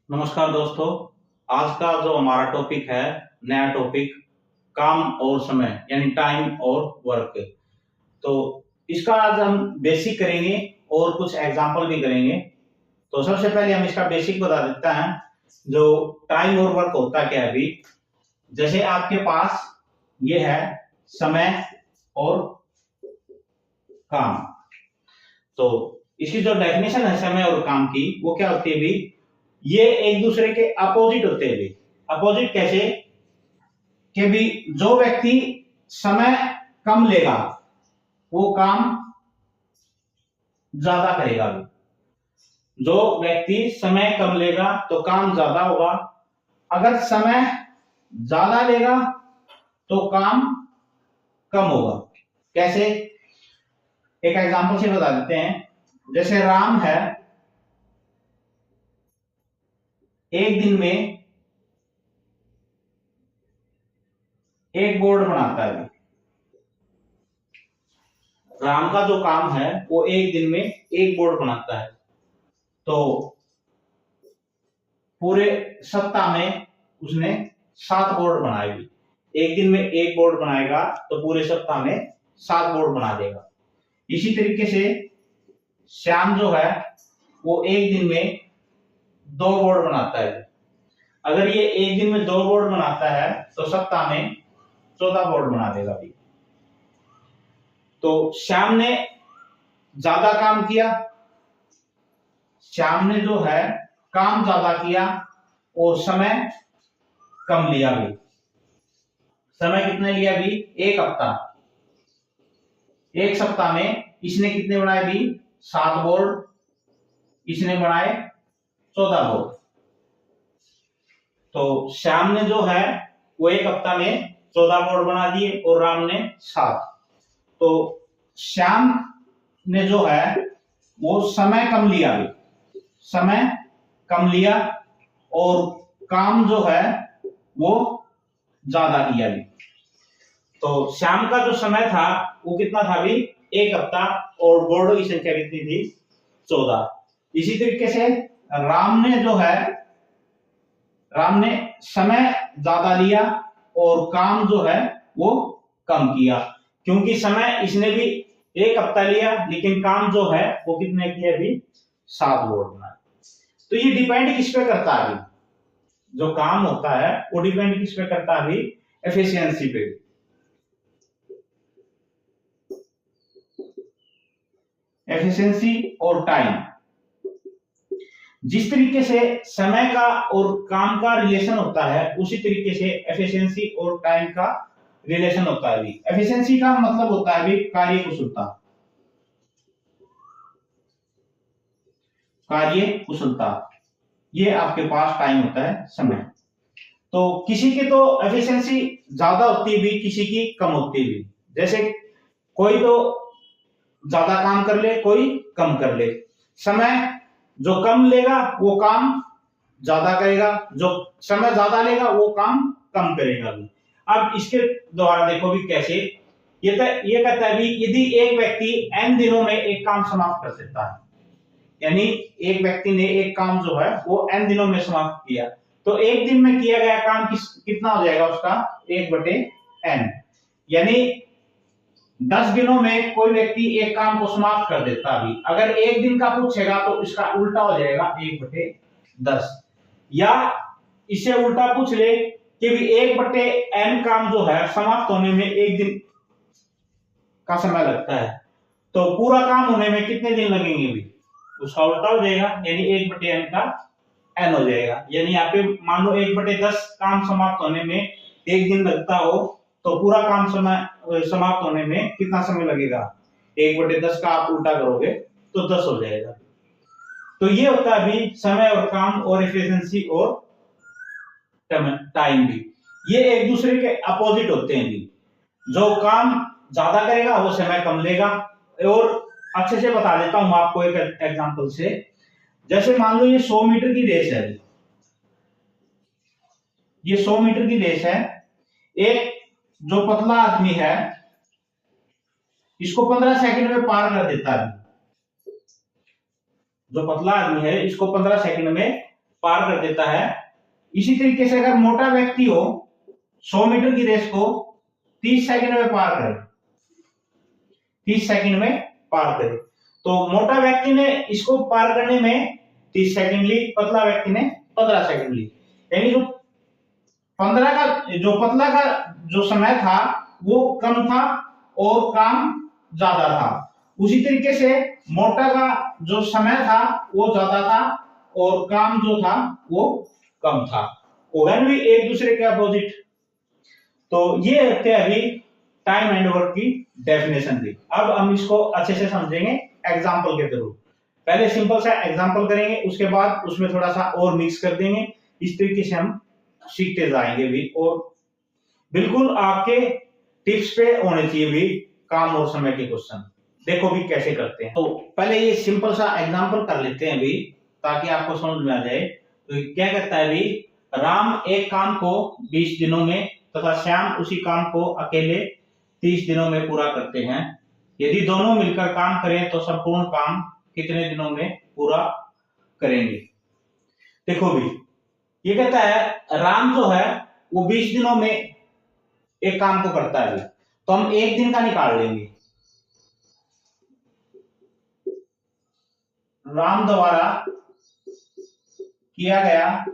नमस्कार दोस्तों। आज का जो हमारा टॉपिक है, नया टॉपिक, काम और समय यानी टाइम और वर्क। तो इसका आज हम बेसिक करेंगे और कुछ एग्जांपल भी करेंगे। तो सबसे पहले हम इसका बेसिक बता देता है। जो टाइम और वर्क होता क्या है अभी, जैसे आपके पास ये है समय और काम। तो इसकी जो डेफिनेशन है समय और काम की, वो क्या होती है भी, ये एक दूसरे के अपोजिट होते हैं भी। अपोजिट कैसे कि भी जो व्यक्ति समय कम लेगा वो काम ज्यादा करेगा भी। जो व्यक्ति समय कम लेगा तो काम ज्यादा होगा। अगर समय ज्यादा लेगा तो काम कम होगा। कैसे, एक एग्जांपल से बता देते हैं। जैसे राम है, एक दिन में एक बोर्ड बनाता है। राम का जो काम है वो एक दिन में एक बोर्ड बनाता है। तो पूरे सप्ताह में उसने 7 बोर्ड बनाए भी। एक दिन में एक बोर्ड बनाएगा तो पूरे सप्ताह में 7 बोर्ड बना देगा। इसी तरीके से श्याम जो है वो एक दिन में 2 बोर्ड बनाता है। अगर ये एक दिन में 2 बोर्ड बनाता है तो सप्ताह में 14 बोर्ड बना देगा भी। तो श्याम ने ज्यादा काम किया, श्याम ने जो है काम ज्यादा किया और समय कम लिया भी। समय कितने लिया भी? एक हफ्ता। एक सप्ताह में इसने कितने बनाए भी? 7 बोर्ड। इसने बनाए 14 बोर्ड। तो श्याम ने जो है वो एक हफ्ता में 14 बोर्ड बना दिए और राम ने 7। तो श्याम ने जो है वो समय कम लिया भी, समय कम लिया और काम जो है वो ज्यादा किया भी। तो श्याम का जो समय था वो कितना था भी? एक हफ्ता। और बोर्डों की संख्या कितनी थी? 14। इसी तरीके से राम ने जो है, राम ने समय ज्यादा लिया और काम जो है वो कम किया। क्योंकि समय इसने भी एक हफ्ता लिया लेकिन काम जो है वो कितने किए भी? 7 बोर्ड बनाए। तो ये डिपेंड किस पे करता है? जो काम होता है वो डिपेंड किस पे करता है? एफिशिएंसी पे। एफिशिएंसी और टाइम। जिस तरीके से समय का और काम का रिलेशन होता है उसी तरीके से एफिशिएंसी और टाइम का रिलेशन होता है भी। एफिशिएंसी का मतलब होता है भी कार्य कुशलता। कार्य कुशलता, ये आपके पास टाइम होता है समय। तो किसी की तो एफिशिएंसी ज्यादा होती है भी, किसी की कम होती है भी। जैसे कोई तो ज्यादा काम कर ले, कोई कम कर ले। समय जो कम लेगा वो काम ज्यादा करेगा, जो समय ज्यादा लेगा वो काम कम करेगा भी। अब इसके द्वारा देखो भी कैसे, ये कहता है भी यदि एक व्यक्ति n दिनों में एक काम समाप्त कर सकता है, यानी एक व्यक्ति ने एक काम जो है वो n दिनों में समाप्त किया, तो एक दिन में किया गया काम कितना हो जाएगा उसका? 1/n। यानी 10 दिनों में कोई व्यक्ति एक काम को समाप्त कर देता भी। अगर एक दिन का पूछेगा तो इसका उल्टा हो जाएगा 1/10। या इससे उल्टा पूछ ले कि भी 1/n काम जो है समाप्त होने में एक दिन का समय लगता है, तो पूरा काम होने में कितने दिन लगेंगे भी? उसका उल्टा हो जाएगा, यानी 1/n का n हो जाएगा। यानी यहाँ पे मान लो 1/10 काम समाप्त होने में एक दिन लगता हो, तो पूरा काम समय समाप्त होने में कितना समय लगेगा? 1/10 का आप उल्टा करोगे तो 10 हो जाएगा। तो ये होता है भी समय और काम और एफिशिएंसी और टाइम भी। ये एक दूसरे के अपोजिट होते हैं भी। जो काम ज्यादा करेगा वो समय कम लेगा। और अच्छे से बता देता हूं आपको एक एग्जांपल से। जैसे मान लो ये 100 मीटर की रेस है। ये 100 मीटर की रेस है। एक जो पतला आदमी है इसको 15 सेकंड में पार कर देता है। जो पतला आदमी है इसको 15 सेकंड में पार कर देता है। इसी तरीके से अगर मोटा व्यक्ति हो 100 मीटर की रेस को 30 सेकंड में पार करे, 30 सेकंड में पार करे, तो मोटा व्यक्ति ने इसको पार करने में 30 सेकंड ली, पतला व्यक्ति ने 15 सेकंड ली। यानी जो 15 का जो पतला का जो समय था वो कम था और काम ज्यादा था। उसी तरीके से मोटा का जो समय था वो ज्यादा था और काम जो था वो कम था। और भी एक दूसरे के अपोजिट। तो ये होते हैं अभी टाइम एंड वर्क की डेफिनेशन थी। अब हम इसको अच्छे से समझेंगे एग्जांपल के थ्रू। पहले सिंपल सा एग्जांपल करेंगे, उसके बाद उसमें थोड़ा सा और मिक्स कर देंगे। इस तरीके से हम सीखते जाएंगे भी, और बिल्कुल आपके टिप्स पे होने चाहिए भी काम और समय के क्वेश्चन। देखो भी कैसे करते हैं। तो पहले ये सिंपल सा एग्जांपल कर लेते हैं भी, ताकि आपको समझ में आ जाए। तो क्या कहता है भी, राम एक काम को 20 दिनों में तथा श्याम उसी काम को अकेले 30 दिनों में पूरा करते हैं। यदि दोनों मिलकर काम करें तो संपूर्ण काम कितने दिनों में पूरा करेंगे। देखो भी ये कहता है राम जो है वो 20 दिनों में एक काम को करता है, तो हम एक दिन का निकाल लेंगे। राम द्वारा किया गया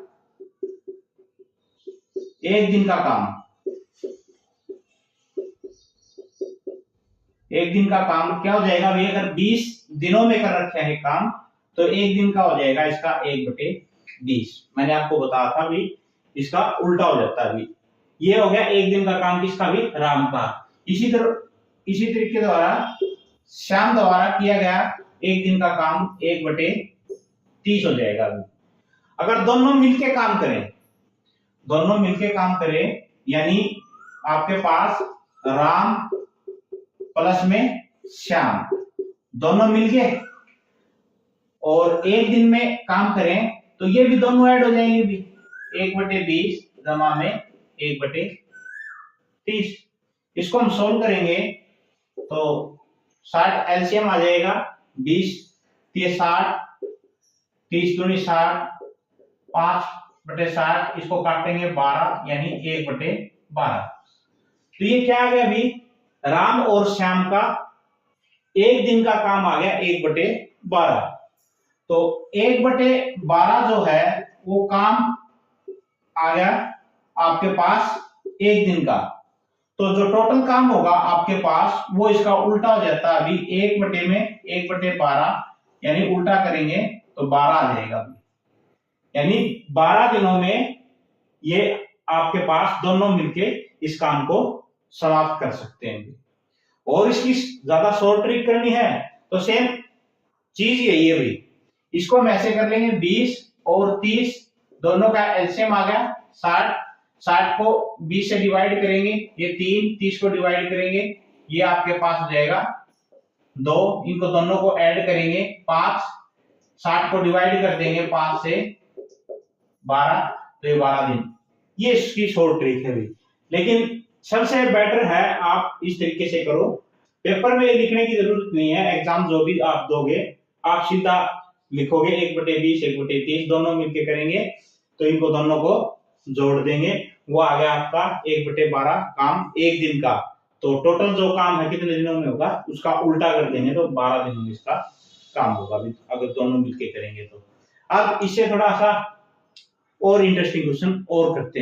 एक दिन का काम, एक दिन का काम क्या हो जाएगा भाई, अगर 20 दिनों में कर रखे हैं काम तो एक दिन का हो जाएगा इसका 1/20। मैंने आपको बताया था भी इसका उल्टा हो जाता है भी। ये हो गया एक दिन का काम किसका भी, राम का। इसी तरीके द्वारा श्याम द्वारा किया गया एक दिन का काम 1/30 हो जाएगा अभी। अगर दोनों मिलके काम करें, दोनों मिलके काम करें, यानी आपके पास राम प्लस में श्याम दोनों मिलके और एक दिन में काम करें, तो ये भी दोनों ऐड हो जाएंगे भी। 1/20 जमा में 1/30। इसको हम सोल्व करेंगे तो 60 एलसीएम आ जाएगा। 20 3 60, 30 दूनी 60, 5/60, इसको काटेंगे 12, यानी 1/12। तो ये क्या आ गया अभी, राम और श्याम का एक दिन का काम आ गया 1/12। तो 1/12 जो है वो काम आ गया आपके पास एक दिन का। तो जो टोटल काम होगा आपके पास वो इसका उल्टा हो जाता है अभी, 1/12, यानी उल्टा करेंगे तो 12 आ जाएगा। यानी 12 दिनों में ये आपके पास दोनों मिलके इस काम को समाप्त कर सकते हैं। और इसकी ज्यादा शॉर्ट ट्रिक करनी है तो सेम चीज यही है भाई। इसको हम ऐसे कर लेंगे, 20 और 30 दोनों का एलसीएम आ गया 60। 60 को 20 से डिवाइड करेंगे, ये 3, 30 को डिवाइड करेंगे, ये आपके पास हो जाएगा 2। इनको दोनों को ऐड करेंगे 5, 60 को डिवाइड कर देंगे 5 से 12, तो ये 12 दिन। ये इसकी शॉर्ट ट्रिक है भी। लेकिन सबसे बेटर है आप इस तरीके से करो। पेपर में लिखने की जरूरत नहीं है। एग्जाम जो भी आप दोगे आप सीधा लिखोगे 1/20 1/30 दोनों मिलके करेंगे, तो इनको दोनों को जोड़ देंगे, वो आ गया आपका 1/12 काम एक दिन का। तो टोटल जो काम है कितने दिनों में होगा उसका उल्टा कर देंगे तो 12 दिनों में इसका काम होगा अगर दोनों मिलके करेंगे तो। अब इससे थोड़ा सा और इंटरेस्टिंग क्वेश्चन और करते हैं।